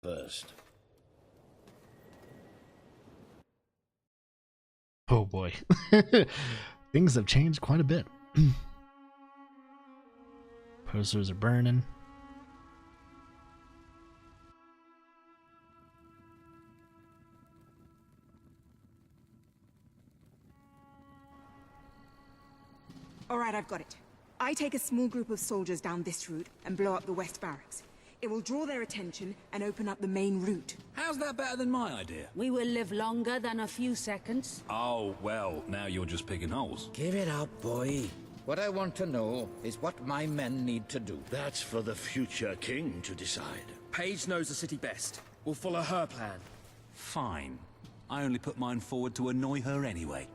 first. Oh boy. Things have changed quite a bit. Posters are burning. All right, I've got it. I take a small group of soldiers down this route and blow up the west barracks. It will draw their attention and open up the main route. How's that better than my idea? We will live longer than a few seconds. Oh, well, now you're just picking holes. Give it up, boy. What I want to know is what my men need to do. That's for the future king to decide. Paige knows the city best. We'll follow her plan. Fine. I only put mine forward to annoy her anyway.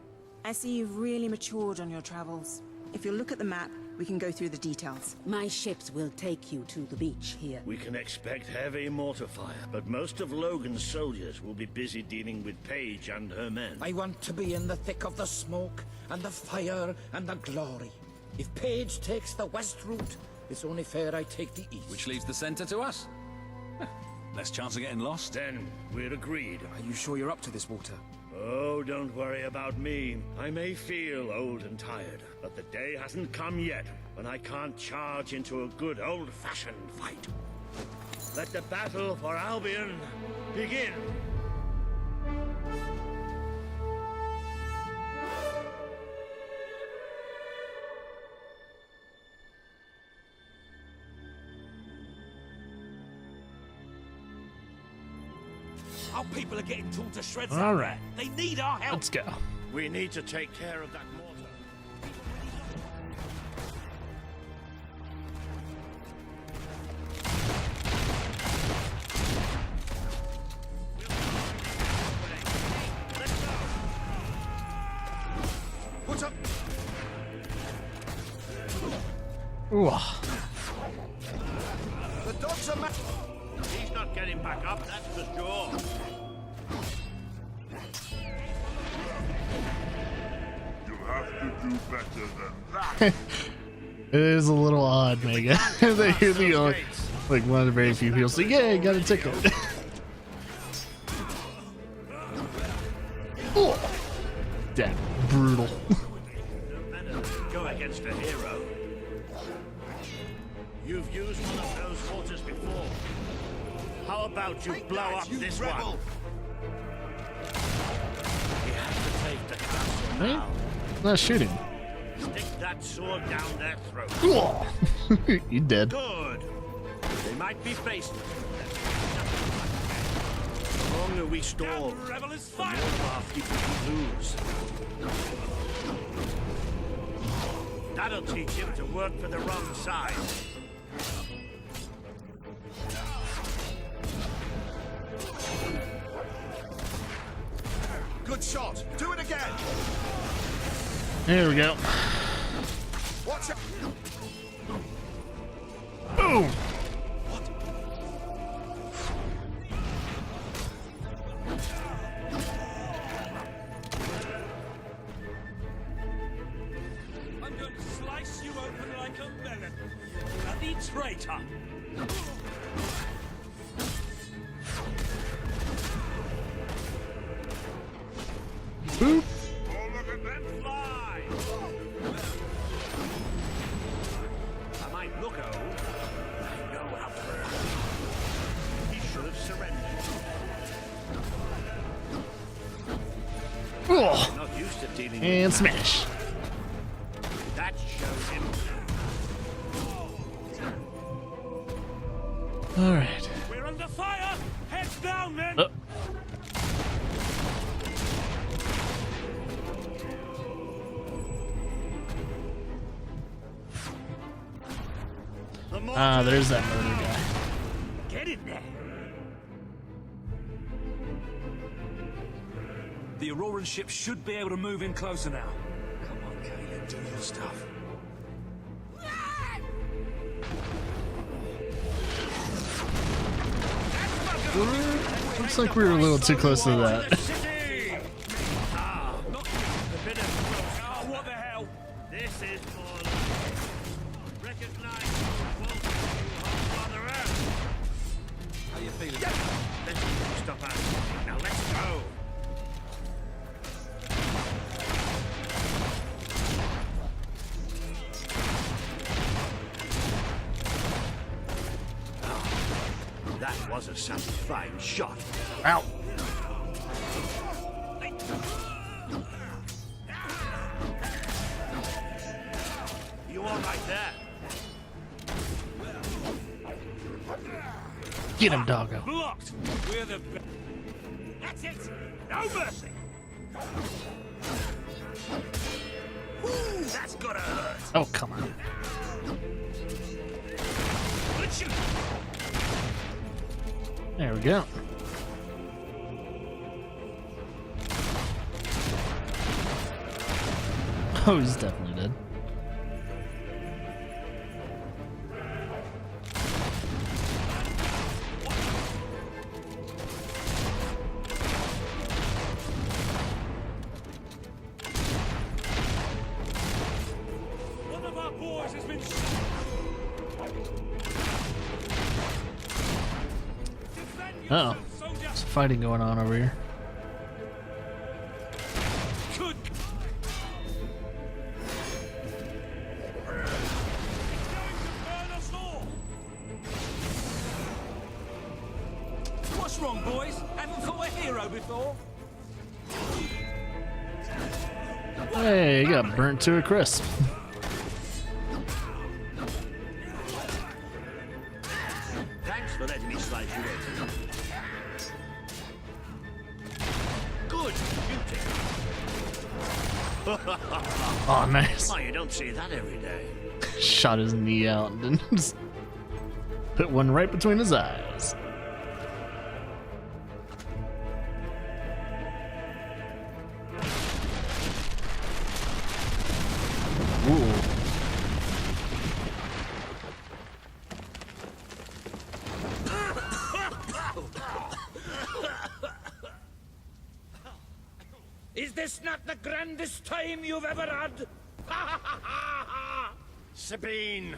I see you've really matured on your travels. If you'll look at the map, we can go through the details. My ships will take you to the beach here. We can expect heavy mortar fire, but most of Logan's soldiers will be busy dealing with Paige and her men. I want to be in the thick of the smoke and the fire and the glory. If Paige takes the west route, it's only fair I take the east. Which leaves the center to us. Less chance of getting lost. Then we're agreed. Are you sure you're up to this, Walter? Oh, don't worry about me. I may feel old and tired, but the day hasn't come yet when I can't charge into a good old-fashioned fight. Let the battle for Albion begin. Our people are getting torn to shreds. All right. They need our help. Let's go. We need to take care of that mortar. What's up? Ooh. The dogs are mad. He's not getting back up, that's for sure. You have to do better than that. It is a little odd, Mega. That you're the only, like one of the very few people say, "Yeah, got a ticket." Oh, damn, brutal. Go against a hero. You've used one of those mortars before. How about you blow up this one? You have to take the castle Right? now. Not shooting. Stick that sword down their throat. Oh. You dead. Good. They might be faced. The longer we stall, the more of our people we lose. That'll teach him to work for the wrong side. Good shot. Do it again. There we go. Watch out. Boom. I'm going to slice you open like a melon. Bloody traitor. Boop. Oh, look at them fly! I might look old, but I know how to burn. He should have surrendered. Oh. I'm not used to dealing And with smash. that shows him. All right. We're under fire. Heads down, men. Ah, there's that murder guy. Get in there. The Auroran ship should be able to move in closer now. Come on, Caleb, do your stuff. Looks like we were a little too close to that. What the hell? This is for recognize the Mother Earth. How you feeling? stop us. Now let's go. That was a satisfying shot. Ow. You all right there? Get him, doggo. Blocked! We're the best. That's it. No mercy. Ooh, that's gotta hurt. Oh, come on. Good shoot. There we go. Oh, he's definitely dead. One of our boys has been shot. Defend Uh-oh. yourself, soldier. There's fighting going on over here. Good. What's wrong, boys? Haven't fought a hero before? Hey, he got burnt to a crisp. Thanks for letting me slide you in. Good shooting. Oh, nice. Oh, you don't see that every day. Shot his knee out and then just put one right between his eyes. Ooh. Is this not the grandest time you've ever had? Sabine,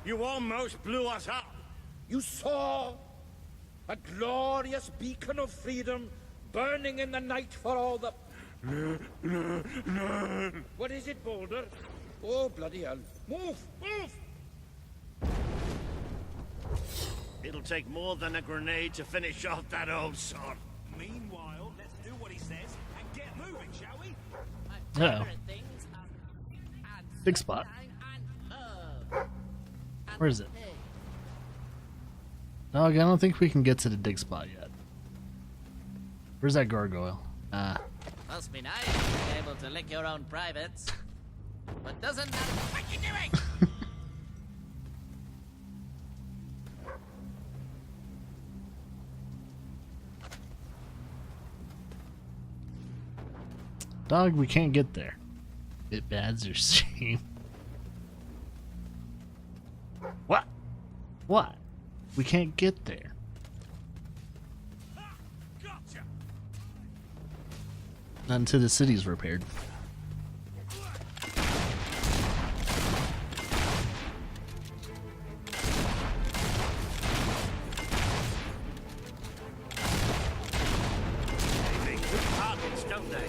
you almost blew us up. You saw a glorious beacon of freedom burning in the night for all the... What is it, Boulder? Oh, bloody hell. Move! Move! It'll take more than a grenade to finish off that old sod. Meanwhile, let's do what he says and get moving, shall we? Uh-oh. Big spot. Where is it? Dog, I don't think we can get to the dig spot yet. Where's that gargoyle? Must be nice to be able to lick your own privates. But doesn't matter. What you doing? Dog, we can't get there. It bads your stream. What? What? We can't get there. Gotcha! Not until the city's repaired. They make good targets, don't they?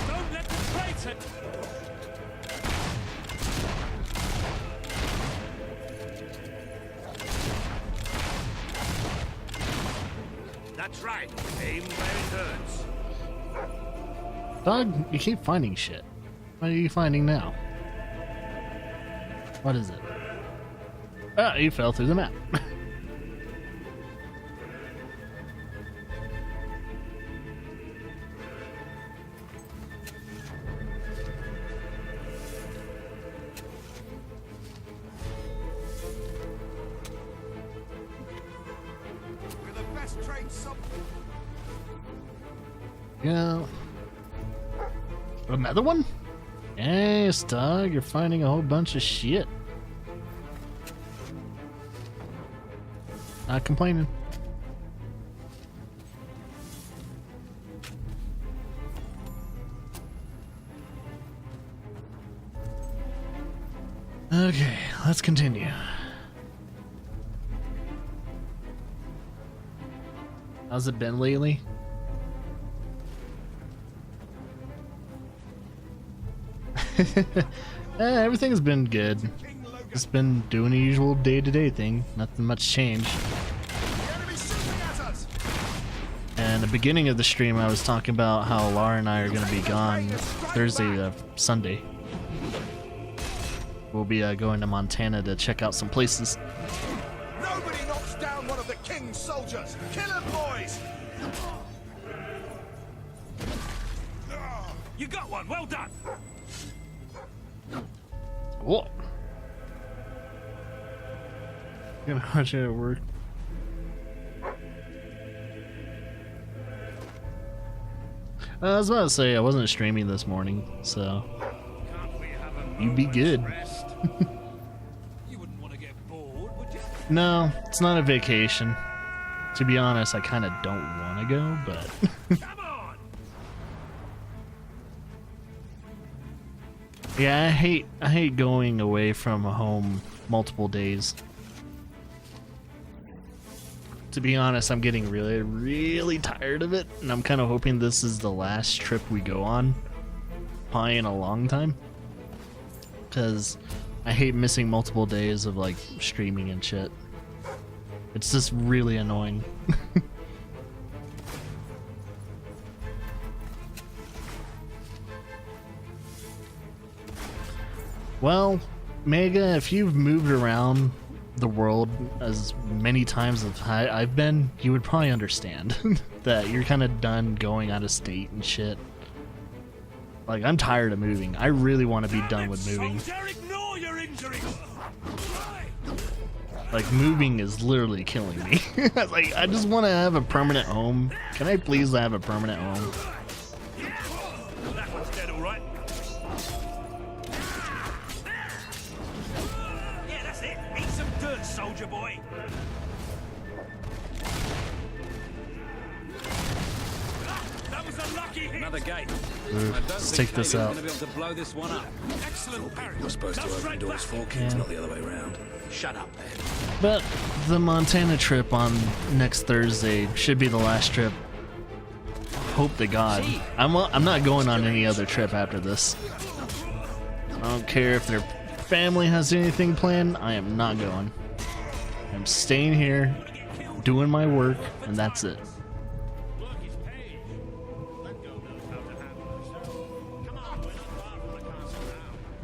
Don't let the traitor... That's right. Aim where it hurts. Dog, you keep finding shit. What are you finding now? What is it? Ah, you fell through the map. We're the best trained sub. Yeah. Another one? Yes, dog, you're finding a whole bunch of shit. Not complaining. Okay, let's continue. How's it been lately? Everything's been good. Just been doing the usual day-to-day thing. Nothing much changed. And the beginning of the stream, I was talking about how Lara and I are going to be gone Thursday to Sunday. We'll be going to Montana to check out some places. Nobody knocks down one of the king's soldiers. Kill him, boys. You got one. Well done. Whoa. Gonna watch it at work. I was about to say I wasn't streaming this morning, so you be good. You wouldn't want to get bored, would you? No, it's not a vacation. To be honest, I kind of don't want to go, but Come on. yeah, I hate going away from home multiple days. To be honest, I'm getting really tired of it, and I'm kind of hoping this is the last trip we go on, probably in a long time. Because I hate missing multiple days of like streaming and shit. It's just really annoying. Well, Mega, if you've moved around the world as many times as I've been, you would probably understand that you're kind of done going out of state and shit. Like, I'm tired of moving. I really want to be done with moving. Ignore your injury. Like, moving is literally killing me. Like, I just want to have a permanent home. Can I please have a permanent home? That one's dead, all right. Yeah, that's it. Eat some dirt, soldier boy. That was a lucky hit. Another gate. Let's take this out. Be able to blow this one up. Excellent parry. You're supposed to open doors for kids, not the other way around. Shut up, then. But the Montana trip on next Thursday should be the last trip. Hope to God. I'm not going on any other trip after this. I don't care if their family has anything planned. I am not going. I'm staying here, doing my work, and that's it. Look, it's Paige. That girl knows how to handle herself. Come on, we're not far from the castle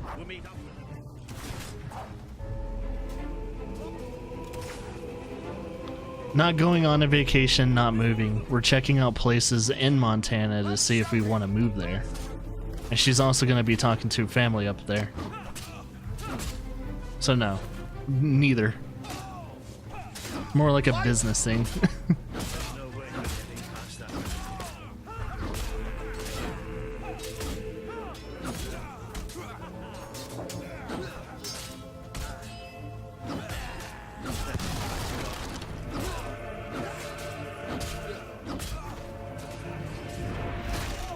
now. We'll meet up with her. Not going on a vacation, not moving. We're checking out places in Montana to see if we want to move there. And she's also going to be talking to family up there. So no, neither. More like a business thing. No way you're getting past that.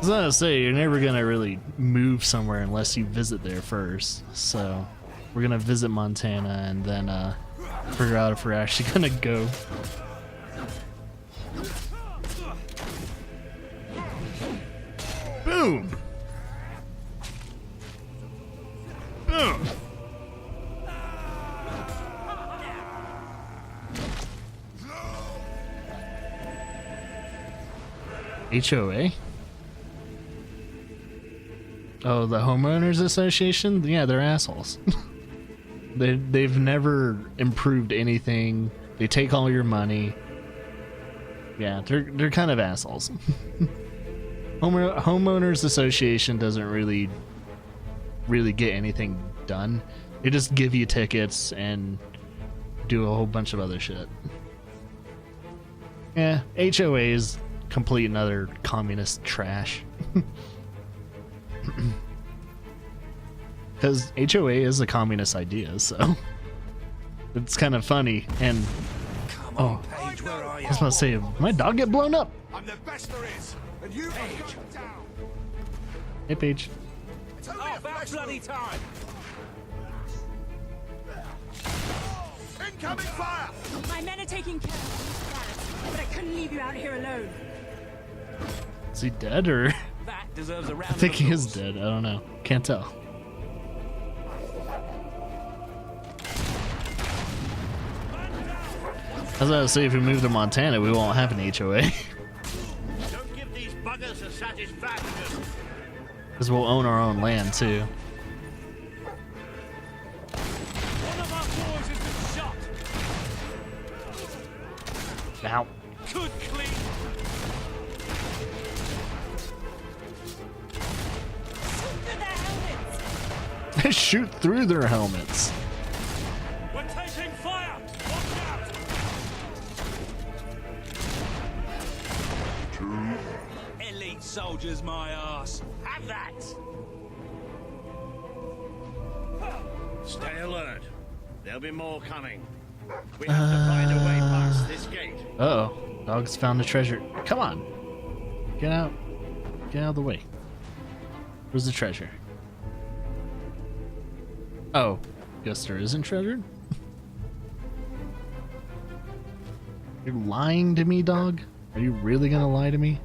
As I was saying, you're never gonna really move somewhere unless you visit there first. So we're gonna visit Montana and then figure out if we're actually gonna go. Boom! Boom! HOA? Oh, the Homeowners Association? Yeah, they're assholes. They've never improved anything. They take all your money. Yeah, they're kind of assholes. Homeowners Association doesn't really get anything done. They just give you tickets and do a whole bunch of other shit. Yeah, HOA is complete and utter communist trash. Because HOA is a communist idea, so it's kind of funny. And oh, Paige, where are you? I was about to say, did my dog get blown up? I'm the best there is, and you must go down. Hey, Paige. It's only Oh, a about flesh bloody wound. time. Incoming fire! My men are taking care of these barracks, but I couldn't leave you out here alone. Is he dead or? That deserves a round I think of he is applause. dead. I don't know. Can't tell. I was about to say, if we move to Montana, we won't have an HOA. Don't give these buggers a satisfaction. Because we'll own our own land, too. One of our boys has been shot. Ow. Good clean. Shoot through their helmets. We're taking fire. Watch out. Elite soldiers, my ass. Have that. Stay alert. There'll be more coming. We have to find a way past this gate. Uh-oh. Dog's found the treasure. Come on. Get out. Get out of the way. Where's the treasure? Oh. Guess there isn't treasure? You're lying to me, dog? Are you really gonna lie to me?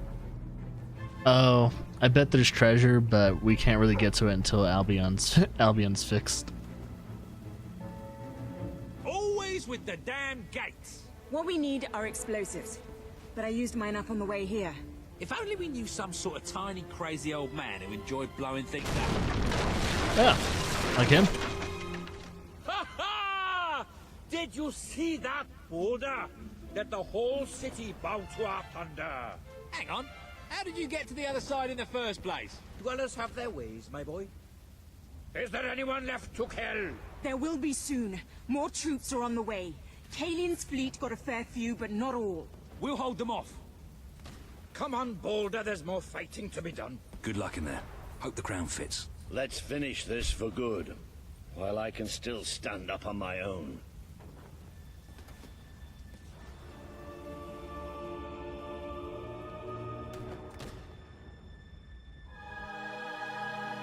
Oh. I bet there's treasure, but we can't really get to it until Albion's fixed. Always with the damn gates. What we need are explosives, but I used mine up on the way here. If only we knew some sort of tiny, crazy old man who enjoyed blowing things up. Yeah. Like him? Ha ha! Did you see that boulder? That the whole city bowed to our thunder. Hang on. How did you get to the other side in the first place? Dwellers have their ways, my boy. Is there anyone left to kill? There will be soon. More troops are on the way. Kalian's fleet got a fair few, but not all. We'll hold them off. Come on, Boulder, there's more fighting to be done. Good luck in there. Hope the crown fits. Let's finish this for good, while I can still stand up on my own.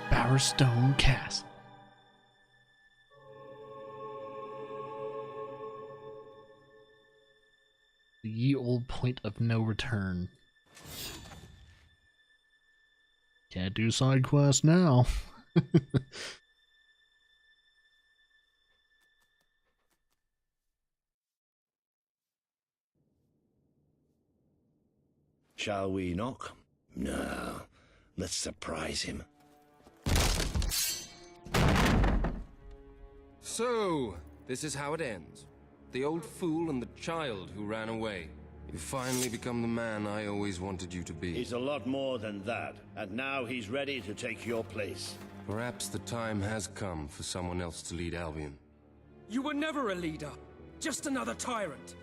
Bowerstone Castle. The ye old point of no return. Can't do side quests now. Shall we knock? No. Let's surprise him. So, this is how it ends. The old fool and the child who ran away. You finally become the man I always wanted you to be. He's a lot more than that, and now he's ready to take your place. Perhaps the time has come for someone else to lead Albion. You were never a leader, just another tyrant.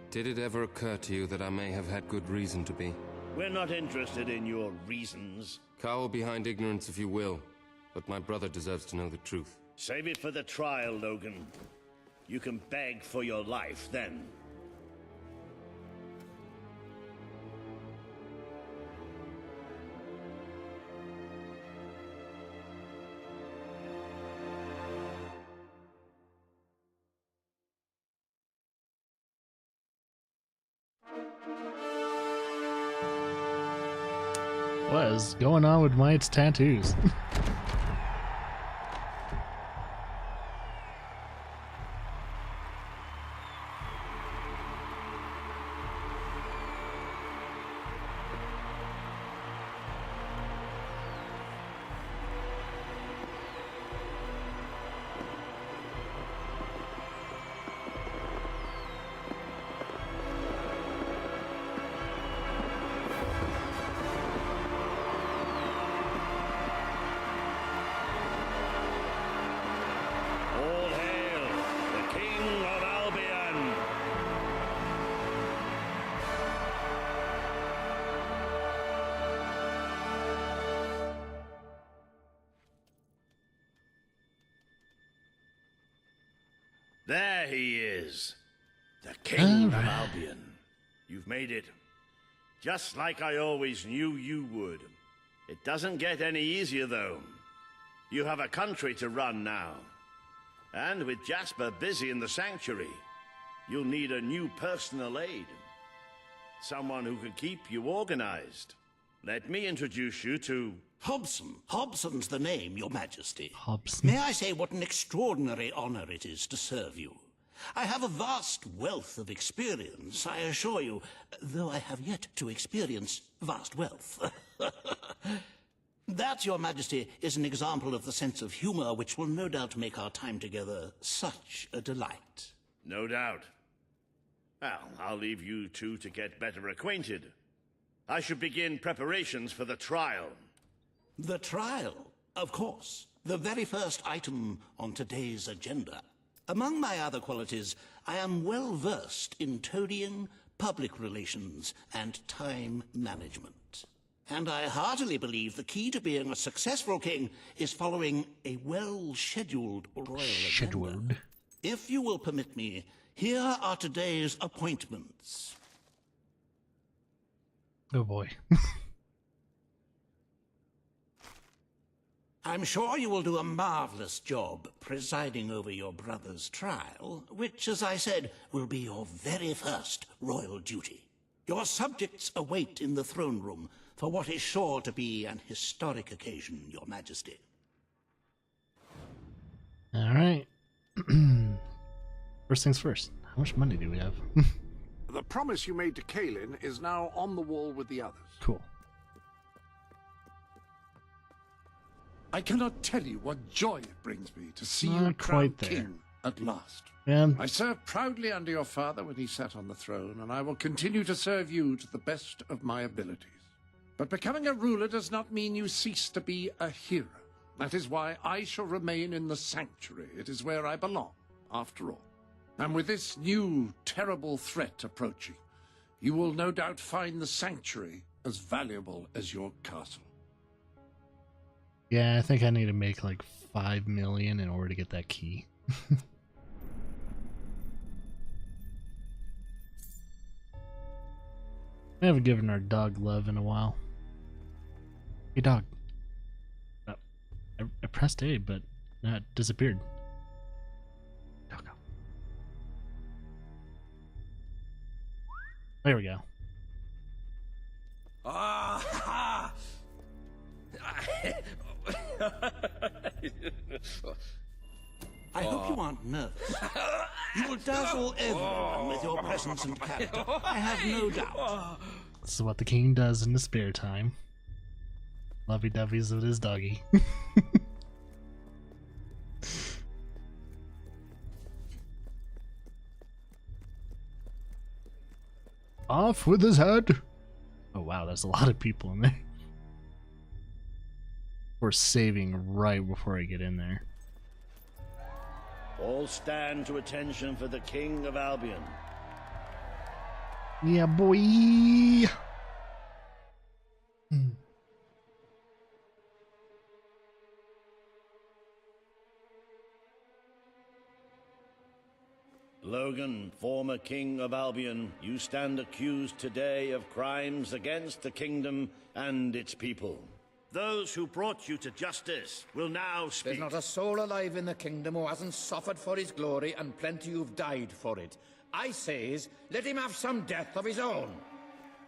Did it ever occur to you that I may have had good reason to be? We're not interested in your reasons. Cower behind ignorance if you will, but my brother deserves to know the truth. Save it for the trial, Logan. You can beg for your life then. What is going on with Mike's tattoos? All hail the King of Albion! There he is, the King of Albion. You've made it, just like I always knew you would. It doesn't get any easier, though. You have a country to run now. And with Jasper busy in the sanctuary, you'll need a new personal aide. Someone who can keep you organized. Let me introduce you to... Hobson. Hobson's the name, Your Majesty. Hobson. May I say what an extraordinary honor it is to serve you? I have a vast wealth of experience, I assure you, though I have yet to experience vast wealth. That, Your Majesty, is an example of the sense of humor which will no doubt make our time together such a delight. No doubt. Well, I'll leave you two to get better acquainted. I should begin preparations for the trial. The trial, of course. The very first item on today's agenda. Among my other qualities, I am well versed in toadying, public relations, and time management. And I heartily believe the key to being a successful king is following a well-scheduled royal agenda. If you will permit me, here are today's appointments. Oh boy. I'm sure you will do a marvelous job presiding over your brother's trial, which, as I said, will be your very first royal duty. Your subjects await in the throne room for what is sure to be an historic occasion, Your Majesty. All right. First things first. How much money do we have? The promise you made to Kaelin is now on the wall with the others. Cool. I cannot tell you what joy it brings me to see Not you quite crowned there. king at last. Yeah. I served proudly under your father when he sat on the throne, and I will continue to serve you to the best of my abilities. But becoming a ruler does not mean you cease to be a hero. That is why I shall remain in the sanctuary. It is where I belong, after all. And with this new, terrible threat approaching, you will no doubt find the sanctuary as valuable as your castle. Yeah, I think I need to make like 5 million in order to get that key. I haven't given our dog love in a while. Hey dog. I pressed A, but it disappeared. Doggo. There we go. Ah! I hope you aren't nervous. You will dazzle everyone with your presence and character. I have no doubt. This is what the king does in his spare time. Lovey-dovey's with his doggy. Off with his head! Oh wow, there's a lot of people in there. We're saving right before I get in there. All stand to attention for the King of Albion. Yeah, boy! Logan, former King of Albion, you stand accused today of crimes against the kingdom and its people. Those who brought you to justice will now speak. There's not a soul alive in the kingdom who hasn't suffered for his glory, and plenty who've died for it. I says, let him have some death of his own.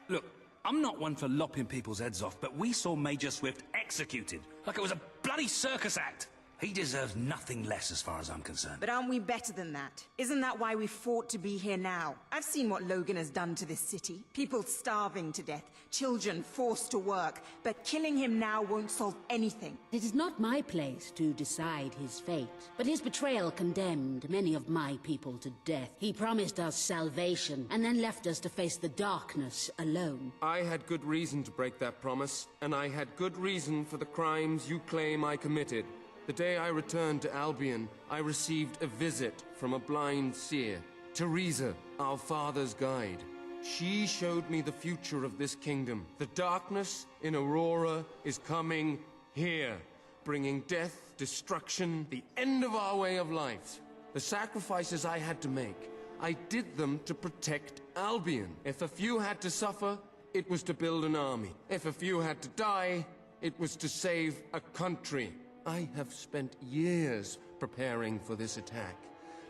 Look, I'm not one for lopping people's heads off, but we saw Major Swift executed like it was a bloody circus act. He deserves nothing less as far as I'm concerned. But aren't we better than that? Isn't that why we fought to be here now? I've seen what Logan has done to this city. People starving to death, children forced to work. But killing him now won't solve anything. It is not my place to decide his fate, but his betrayal condemned many of my people to death. He promised us salvation, and then left us to face the darkness alone. I had good reason to break that promise, and I had good reason for the crimes you claim I committed. The day I returned to Albion, I received a visit from a blind seer, Teresa, our father's guide. She showed me the future of this kingdom. The darkness in Aurora is coming here, bringing death, destruction, the end of our way of life. The sacrifices I had to make, I did them to protect Albion. If a few had to suffer, it was to build an army. If a few had to die, it was to save a country. I have spent years preparing for this attack.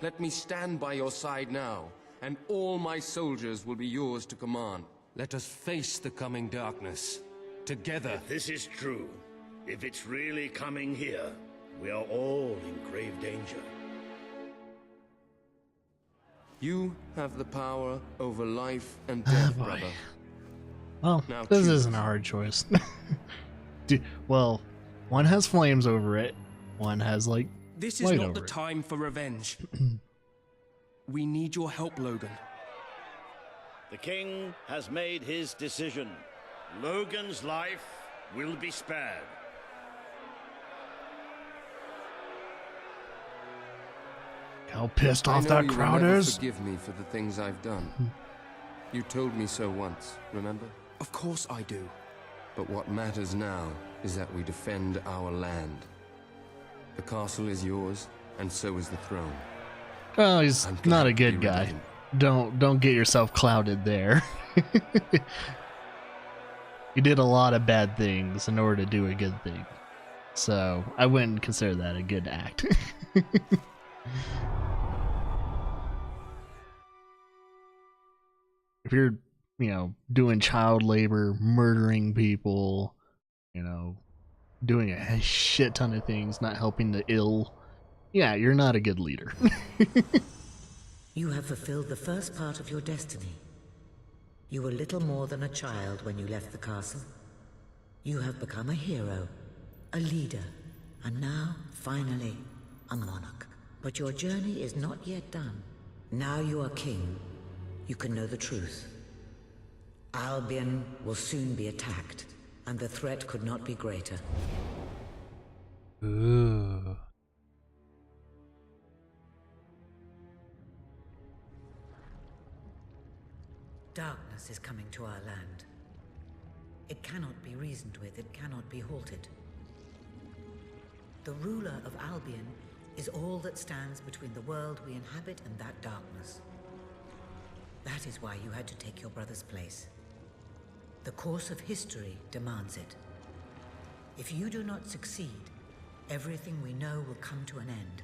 Let me stand by your side now, and all my soldiers will be yours to command. Let us face the coming darkness, together. If this is true, if it's really coming here, we are all in grave danger. You have the power over life and death, brother. Well, Now this choose. isn't a hard choice. Well, one has flames over it, one has, like, This is light not over the it. time for revenge. We need your help, Logan. The king has made his decision. Logan's life will be spared. How pissed off I know that you will crowd never is. forgive me for the things I've done. You told me so once, remember? Of course I do. But what matters now is that we defend our land. The castle is yours, and so is the throne. Oh, he's I'm not a glad to good be guy. redeemed. Don't get yourself clouded there. You did a lot of bad things in order to do a good thing. So, I wouldn't consider that a good act. If you're, doing child labor, murdering people, doing a shit ton of things, not helping the ill, yeah, you're not a good leader. You have fulfilled the first part of your destiny. You were little more than a child when you left the castle. You have become a hero, a leader, and now, finally, a monarch. But your journey is not yet done. Now you are king. You can know the truth. Albion will soon be attacked, and the threat could not be greater. Ooh. Darkness is coming to our land. It cannot be reasoned with, it cannot be halted. The ruler of Albion is all that stands between the world we inhabit and that darkness. That is why you had to take your brother's place. The course of history demands it. If you do not succeed, everything we know will come to an end.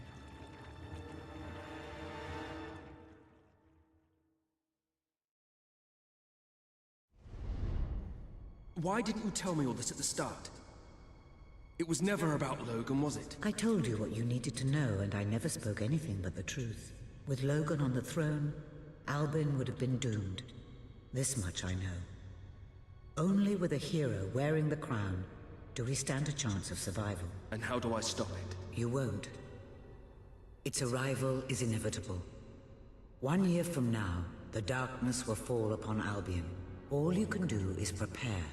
Why didn't you tell me all this at the start? It was never about Logan, was it? I told you what you needed to know, and I never spoke anything but the truth. With Logan on the throne, Albion would have been doomed. This much I know. Only with a hero wearing the crown do we stand a chance of survival. And how do I stop it? You won't. Its arrival is inevitable. 1 year from now, the darkness will fall upon Albion. All you can do is prepare,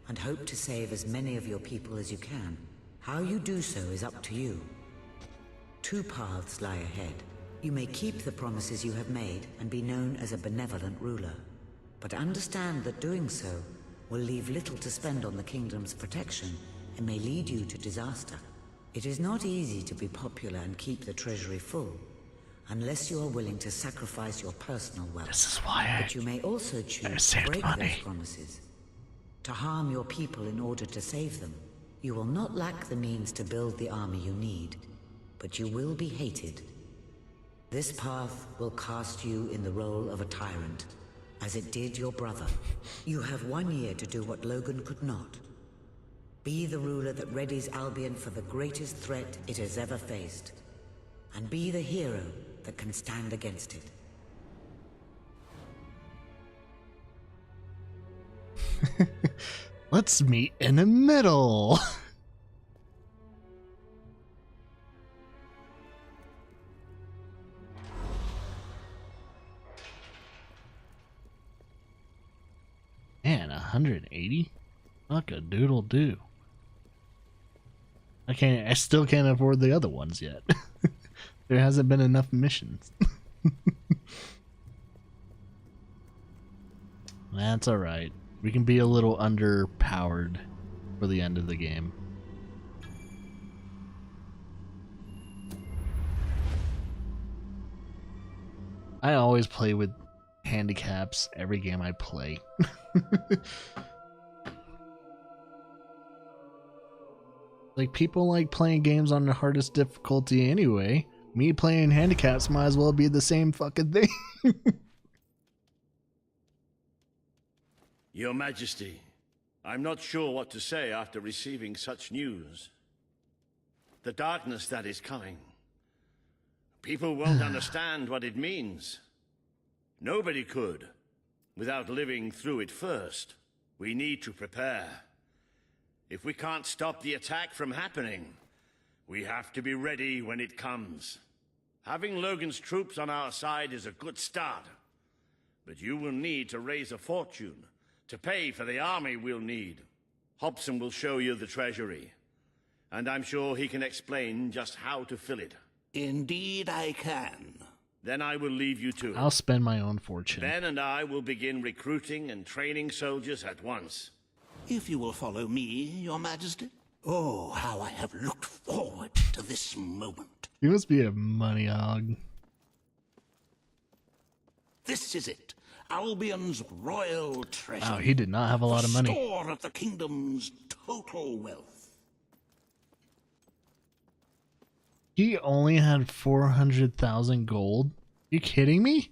and hope to save as many of your people as you can. How you do so is up to you. 2 paths lie ahead. You may keep the promises you have made and be known as a benevolent ruler. But understand that doing so will leave little to spend on the kingdom's protection and may lead you to disaster. It is not easy to be popular and keep the treasury full, unless you are willing to sacrifice your personal wealth. This is why But you may also choose to break those promises, to harm your people in order to save them. You will not lack the means to build the army you need, but you will be hated. This path will cast you in the role of a tyrant, as it did your brother. You have 1 year to do what Logan could not. Be the ruler that readies Albion for the greatest threat it has ever faced, and be the hero that can stand against it. Let's meet in the middle. Man, 180? Fuck a doodle do. I still can't afford the other ones yet. There hasn't been enough missions. That's alright. We can be a little underpowered for the end of the game. I always play with handicaps every game I play. Like, people like playing games on the hardest difficulty anyway. Me playing handicaps might as well be the same fucking thing. Your Majesty, I'm not sure what to say after receiving such news. The darkness that is coming. People won't understand what it means. Nobody could, without living through it first. We need to prepare. If we can't stop the attack from happening, we have to be ready when it comes. Having Logan's troops on our side is a good start. But you will need to raise a fortune to pay for the army we'll need. Hobson will show you the treasury, and I'm sure he can explain just how to fill it. Indeed I can. Then I will leave you to it. I'll spend my own fortune. Ben and I will begin recruiting and training soldiers at once. If you will follow me, Your Majesty. Oh, how I have looked forward to this moment. He must be a money hog. This is it. Albion's royal treasure. Oh, he did not have a lot of money. The store of the kingdom's total wealth. He only had 400,000 gold? You kidding me?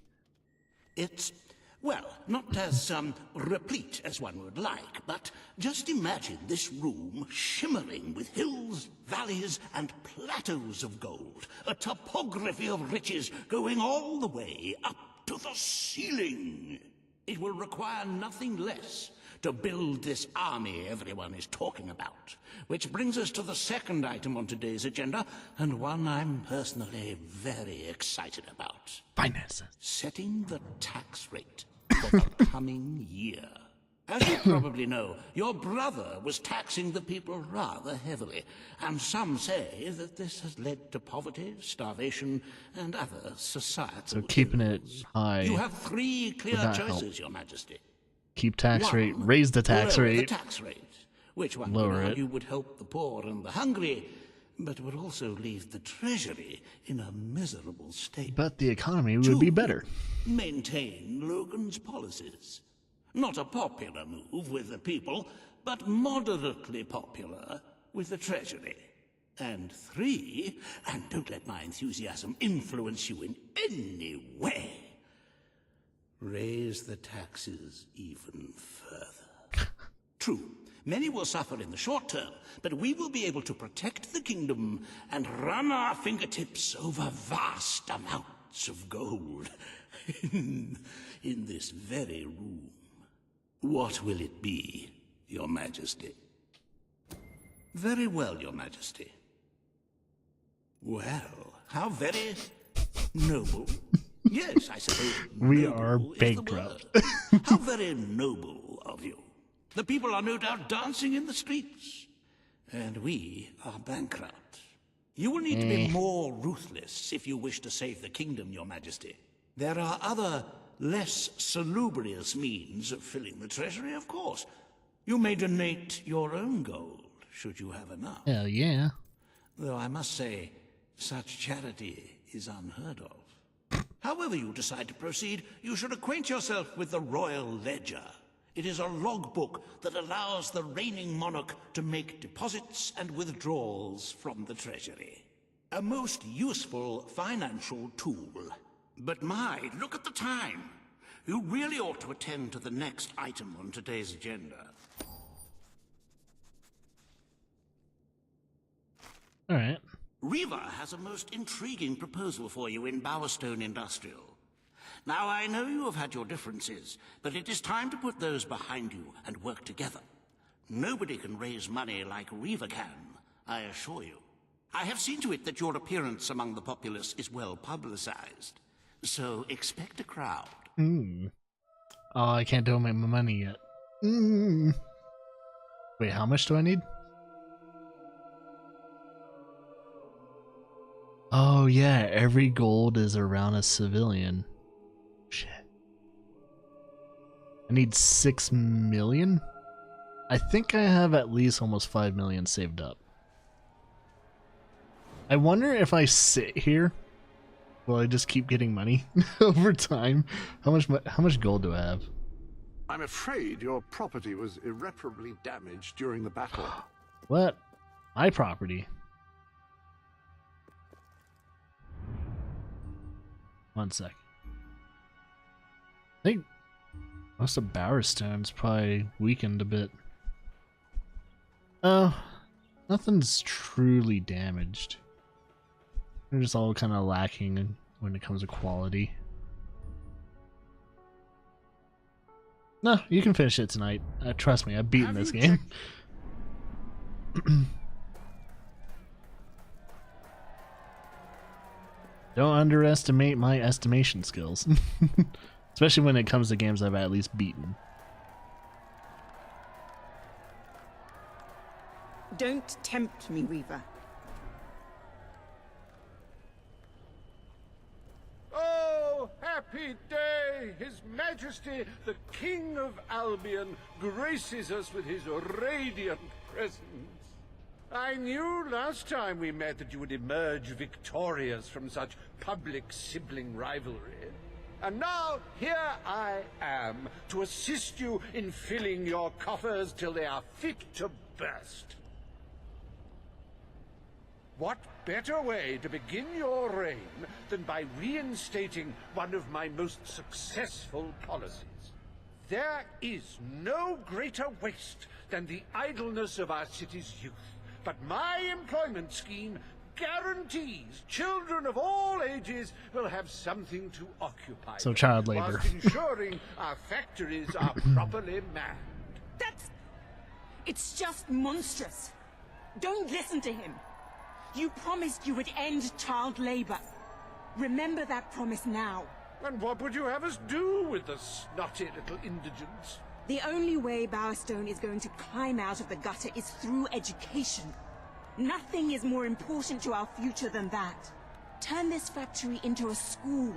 It's, well, not as replete as one would like, but just imagine this room shimmering with hills, valleys, and plateaus of gold. A topography of riches going all the way up to the ceiling. It will require nothing less to build this army everyone is talking about. Which brings us to the second item on today's agenda, and one I'm personally very excited about. Finances. Setting the tax rate for the coming year. As you probably know, your brother was taxing the people rather heavily, and some say that this has led to poverty, starvation, and other societal So keeping it high. You have three clear choices, Your Majesty. Keep tax One, rate, raise the tax lower rate. The tax rate, which one Lower would it. argue would help the poor and the hungry, but would also leave the treasury in a miserable state. But the economy would be better. Maintain Logan's policies. Not a popular move with the people, but moderately popular with the treasury. And three, and don't let my enthusiasm influence you in any way, raise the taxes even further. True, many will suffer in the short term, but we will be able to protect the kingdom and run our fingertips over vast amounts of gold in this very room. What will it be, Your Majesty? Very well, Your Majesty. Well, how very noble. Yes, I suppose We noble are is the bankrupt. word. How very noble of you. The people are no doubt dancing in the streets, and we are bankrupt. You will need to be more ruthless if you wish to save the kingdom, Your Majesty. There are other, less salubrious means of filling the treasury, of course. You may donate your own gold, should you have enough. Hell yeah. Though I must say, such charity is unheard of. However you decide to proceed, you should acquaint yourself with the Royal Ledger. It is a logbook that allows the reigning monarch to make deposits and withdrawals from the treasury. A most useful financial tool. But my, look at the time. You really ought to attend to the next item on today's agenda. All right. Riva has a most intriguing proposal for you in Bowerstone Industrial. Now, I know you have had your differences, but it is time to put those behind you and work together. Nobody can raise money like Riva can, I assure you. I have seen to it that your appearance among the populace is well publicized. So expect a crowd. Oh, I can't donate my money yet. Wait, how much do I need? Oh yeah, every gold is around a civilian. Shit. I need 6 million? I think I have at least almost 5 million saved up. I wonder if I sit here, will I just keep getting money over time? How much gold do I have? I'm afraid your property was irreparably damaged during the battle. What? My property. One sec. I think most of Bowerstone's probably weakened a bit. Oh, nothing's truly damaged. They're just all kind of lacking when it comes to quality. No, you can finish it tonight. Trust me, I've beaten this game. Don't underestimate my estimation skills. Especially when it comes to games I've at least beaten. Don't tempt me, Weaver. Oh, happy day! His Majesty, the King of Albion, graces us with his radiant presence. I knew last time we met that you would emerge victorious from such public sibling rivalry. And now, here I am, to assist you in filling your coffers till they are fit to burst. What better way to begin your reign than by reinstating one of my most successful policies? There is no greater waste than the idleness of our city's youth. But my employment scheme guarantees children of all ages will have something to occupy So them, child labor. whilst ensuring our factories are properly manned. It's just monstrous. Don't listen to him. You promised you would end child labor. Remember that promise now. And what would you have us do with the snotty little indigents? The only way Bowerstone is going to climb out of the gutter is through education. Nothing is more important to our future than that. Turn this factory into a school.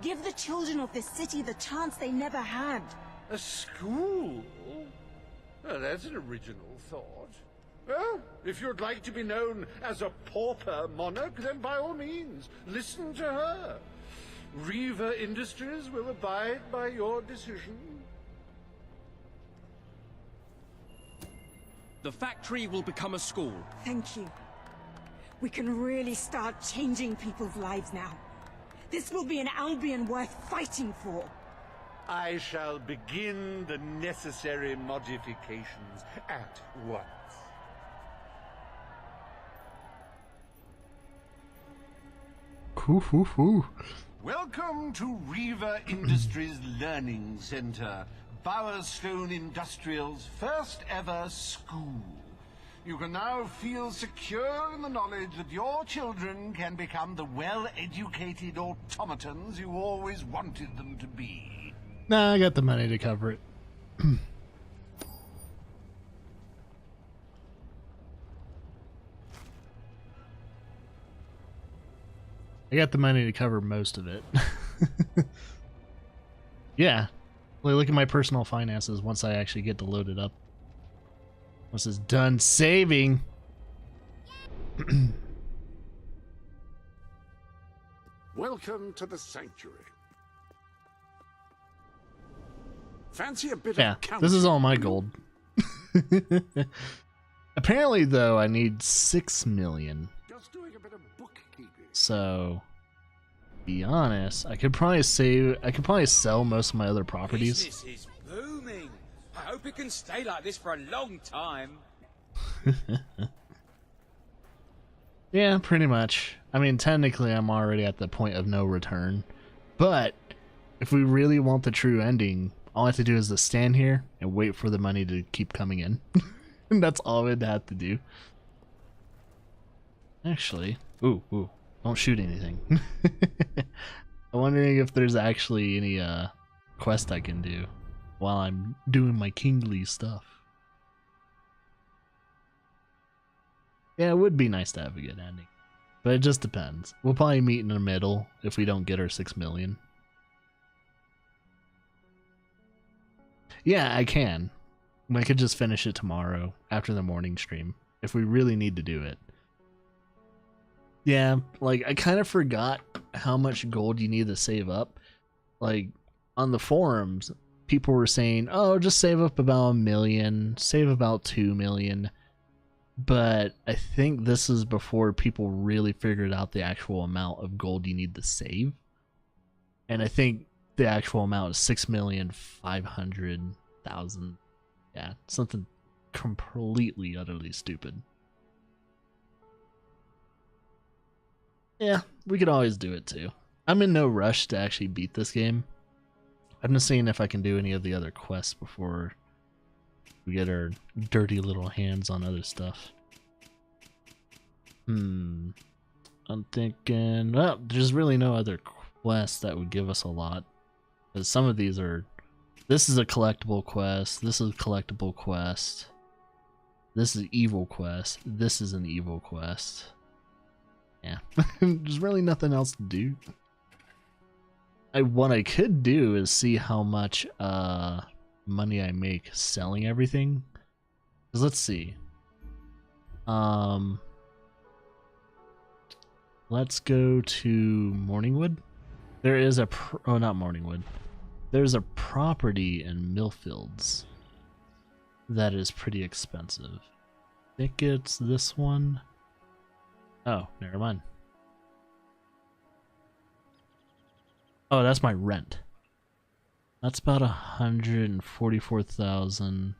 Give the children of this city the chance they never had. A school? Well, that's an original thought. Well, if you'd like to be known as a pauper monarch, then by all means, listen to her. Reaver Industries will abide by your decision. The factory will become a school. Thank you. We can really start changing people's lives now. This will be an Albion worth fighting for. I shall begin the necessary modifications at once. Welcome to Reaver Industries Learning Center, Bowerstone Industrial's first ever school. You can now feel secure in the knowledge that your children can become the well-educated automatons you always wanted them to be. Nah, I got the money to cover it. I got the money to cover most of it. Yeah. Look at my personal finances once I actually get to load it up. Once it's done saving. Welcome to the sanctuary. Fancy a bit Yeah, of counting? this is all my gold. Apparently, though, I need 6 million. Just doing a bit of bookkeeping. So, be honest, I could probably sell most of my other properties. Business is booming. I hope it can stay like this for a long time. Yeah, pretty much. I mean, technically, I'm already at the point of no return. But if we really want the true ending, all I have to do is to stand here and wait for the money to keep coming in. And that's all I'd have to do. Actually, ooh, don't shoot anything. I'm wondering if there's actually any quest I can do while I'm doing my kingly stuff. Yeah, it would be nice to have a good ending. But it just depends. We'll probably meet in the middle if we don't get our 6 million. Yeah, I can. I could just finish it tomorrow after the morning stream if we really need to do it. Yeah, like I kind of forgot how much gold you need to save up. Like on the forums, people were saying, "Oh, just save up about 1 million, save about 2 million." but I think this is before people really figured out the actual amount of gold you need to save. And I think the actual amount is 6,500,000. Yeah, something completely, utterly stupid. Yeah, we could always do it too. I'm in no rush to actually beat this game. I'm just seeing if I can do any of the other quests before we get our dirty little hands on other stuff. I'm thinking, well, there's really no other quests that would give us a lot. Because some of these are, this is a collectible quest, this is a collectible quest, this is an evil quest, this is an evil quest. Yeah, there's really nothing else to do. What I could do is see how much money I make selling everything. Because let's see. Let's go to Morningwood. There is a oh, not Morningwood. There's a property in Millfields that is pretty expensive. I think it's this one. Oh, never mind. Oh, that's my rent. That's about 144,000.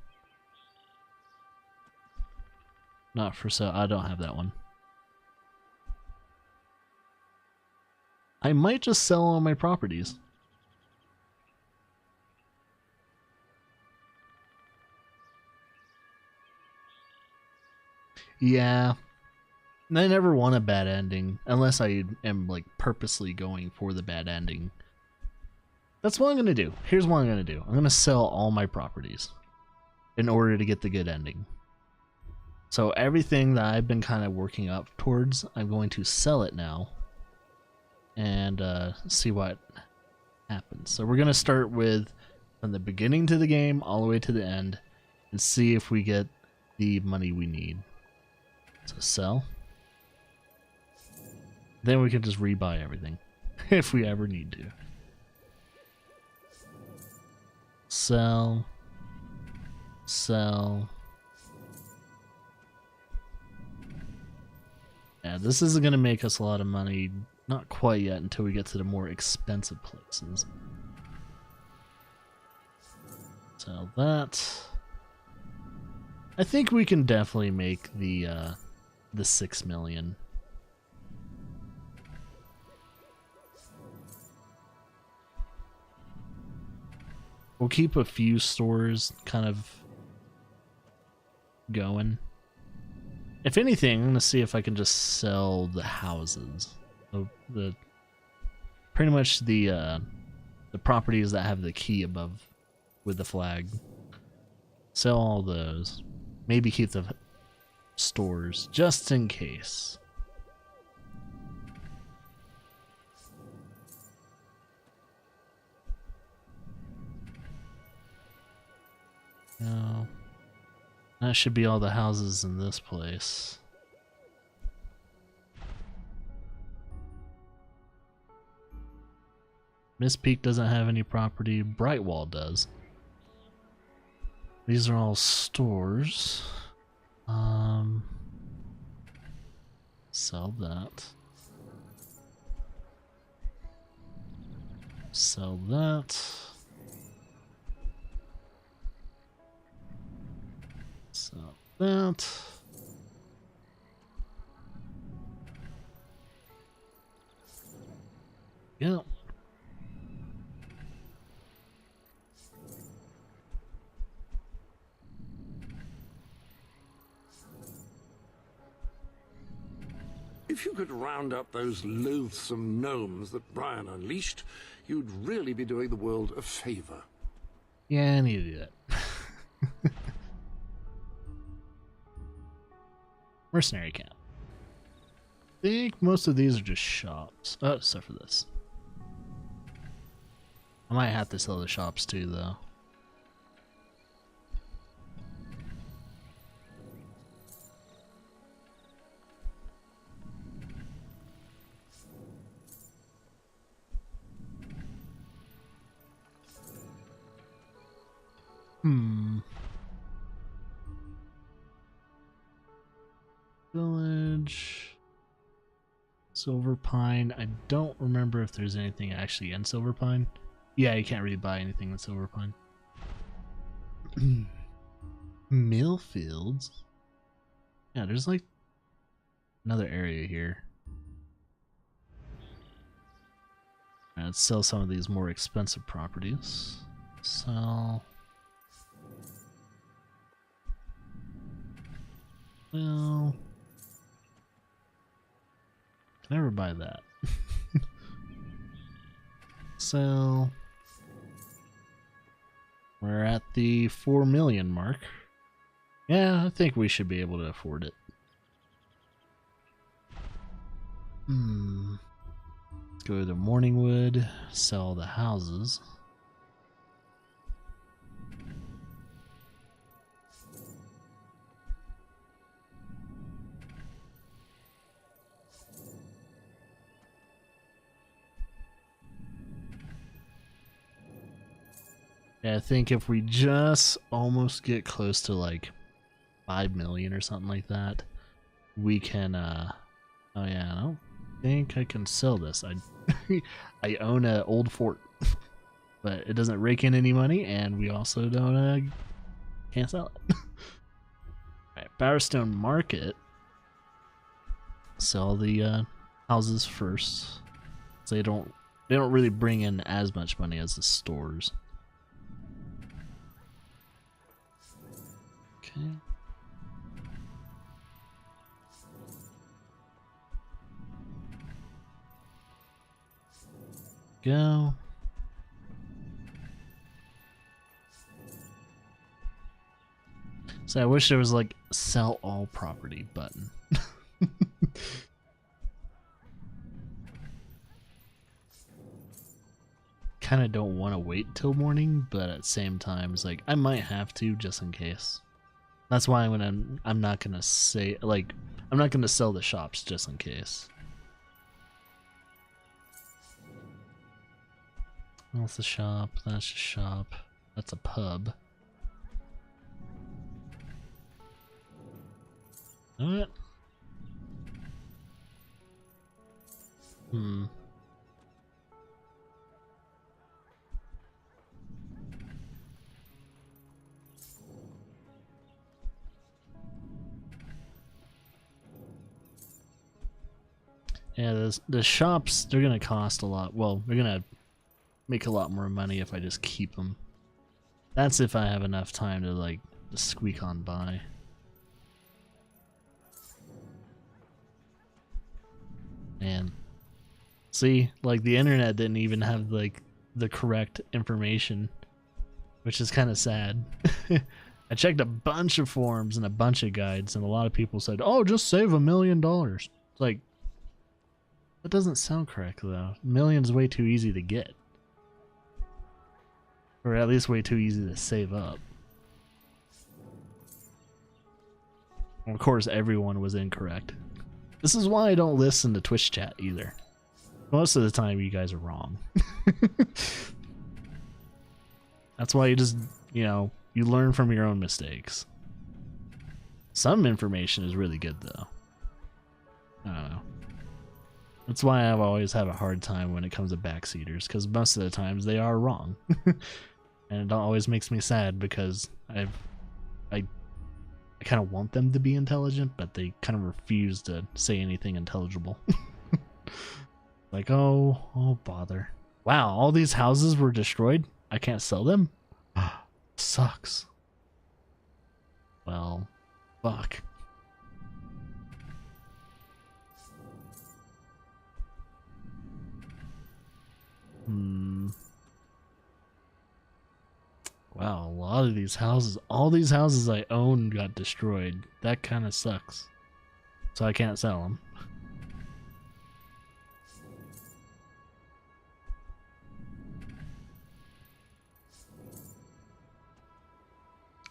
Not for sale. I don't have that one. I might just sell all my properties. Yeah. I never want a bad ending, unless I am like purposely going for the bad ending. That's what I'm going to do. Here's what I'm going to do. I'm going to sell all my properties in order to get the good ending. So everything that I've been kind of working up towards, I'm going to sell it now and see what happens. So we're going to start with from the beginning to the game all the way to the end and see if we get the money we need. So sell. Then we can just rebuy everything if we ever need to. Sell. Sell. Yeah, this isn't going to make us a lot of money. Not quite yet until we get to the more expensive places. Sell that. I think we can definitely make the 6 million. We'll keep a few stores kind of going. If anything, I'm gonna see if I can just sell the houses. The pretty much the properties that have the key above with the flag. Sell all those. Maybe keep the stores just in case. No. That should be all the houses in this place. Miss Peak doesn't have any property. Brightwall does. These are all stores. Sell that. Sell that. Sell that. Yeah. If you could round up those loathsome gnomes that Brian unleashed, you'd really be doing the world a favor. Yeah, I need to do that. Mercenary camp. I think most of these are just shops. Oh, except for this. I might have to sell the shops too, though. Silver Pine. I don't remember if there's anything actually in Silver Pine. Yeah, you can't really buy anything in Silver Pine. Millfields. Yeah, there's like another area here. Let's sell some of these more expensive properties. Sell. Well, can never buy that. Sell. We're at the 4 million mark. Yeah, I think we should be able to afford it. Let's go to Morningwood, sell the houses. Yeah, I think if we just almost get close to like 5 million or something like that, we can, oh yeah, I don't think I can sell this. I own an old fort, but it doesn't rake in any money, and we also don't, can't sell it. Alright, Bowerstone Market. Sell the, houses first. So they don't really bring in as much money as the stores. Okay. Go. So I wish there was like sell all property button. Kind of don't want to wait till morning, but at the same time it's like I might have to just in case. That's why I'm not gonna say like I'm not gonna sell the shops just in case. That's a shop, that's a shop, that's a pub. What? Yeah, the shops, they're gonna cost a lot. Well, they're gonna make a lot more money if I just keep them. That's if I have enough time to like just squeak on by. And see, like the internet didn't even have like the correct information, which is kind of sad. I checked a bunch of forums and a bunch of guides, and a lot of people said, "Oh, just save $1 million." It's like, that doesn't sound correct though. $1 million's way too easy to get. Or at least way too easy to save up. Of course, everyone was incorrect. This is why I don't listen to Twitch chat either. Most of the time, you guys are wrong. That's why you just, you know, you learn from your own mistakes. Some information is really good, though. I don't know. That's why I've always had a hard time when it comes to backseaters, because most of the times they are wrong. And it always makes me sad because I kind of want them to be intelligent, but they kind of refuse to say anything intelligible. Like, oh bother. Wow, all these houses were destroyed? I can't sell them? Sucks. Well, fuck. Wow, a lot of these houses, all these houses I own got destroyed. That kind of sucks. So I can't sell them.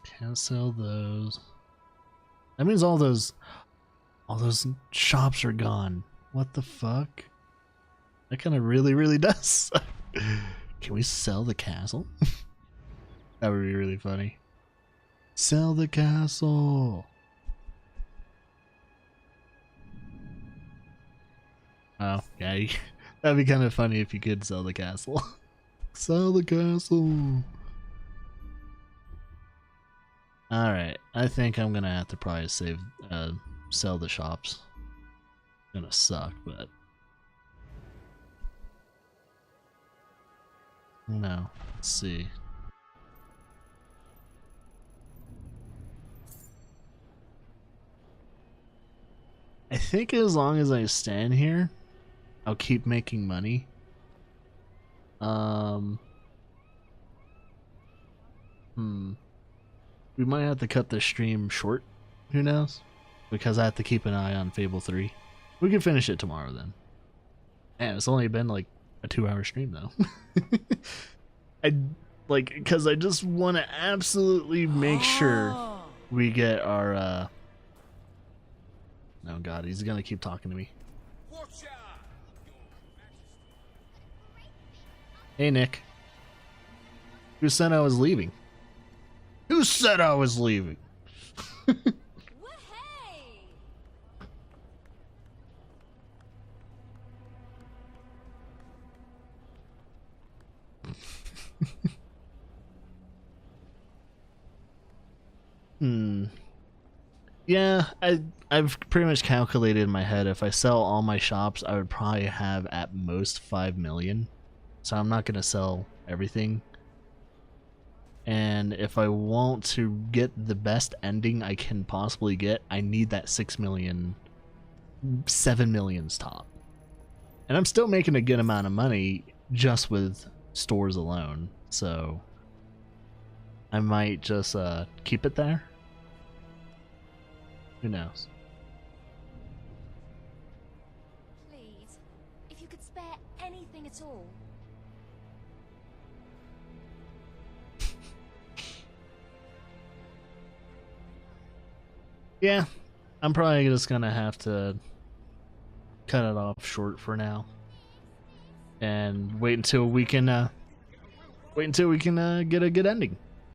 Can't sell those. That means all those shops are gone. What the fuck? That kind of really does suck. Can we sell the castle? That would be really funny. Sell the castle. Oh, yeah, that'd be kind of funny if you could sell the castle. Sell the castle. Alright, I think I'm gonna have to probably sell the shops. Gonna suck, but... No, let's see. I think as long as I stand here, I'll keep making money. We might have to cut this stream short. Who knows? Because I have to keep an eye on Fable 3. We can finish it tomorrow then. Man, it's only been like a 2-hour stream though. Because I just want to absolutely make sure we get our, oh god, he's gonna keep talking to me. Hey Nick. Who said I was leaving? Who said I was leaving? Yeah, I've pretty much calculated in my head if I sell all my shops, I would probably have at most 5 million. So I'm not gonna sell everything. And if I want to get the best ending I can possibly get, I need that 6 million, 7 millions top. And I'm still making a good amount of money just with stores alone, so I might just keep it there. Who knows? Please, if you could spare anything at all. Yeah, I'm probably just gonna have to cut it off short for now, and wait until we can get a good ending.